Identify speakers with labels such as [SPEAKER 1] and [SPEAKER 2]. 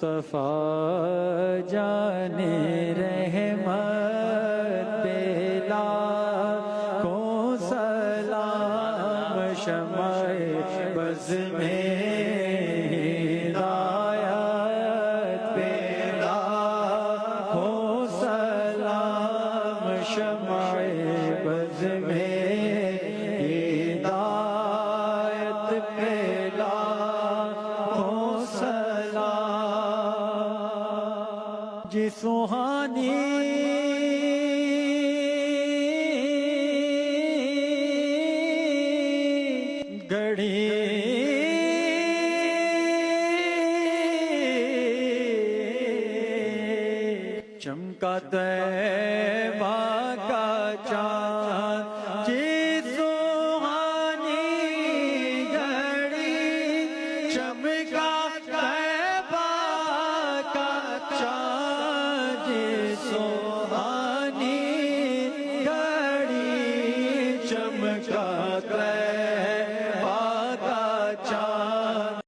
[SPEAKER 1] مصطفیٰ جان رحمت پہ لاکھوں سلام، شمع بز میں ہدایت پہ لاکھوں سلام، شمع بز میں ہدایت پہ لاکھوں سلام۔ جی سوہانی گھڑی چمکا طیبہ کا چاند، جی سوہانی گھڑی چمکا طیبہ کا چاند، جی سوہانی گھڑی چمکا طیبہ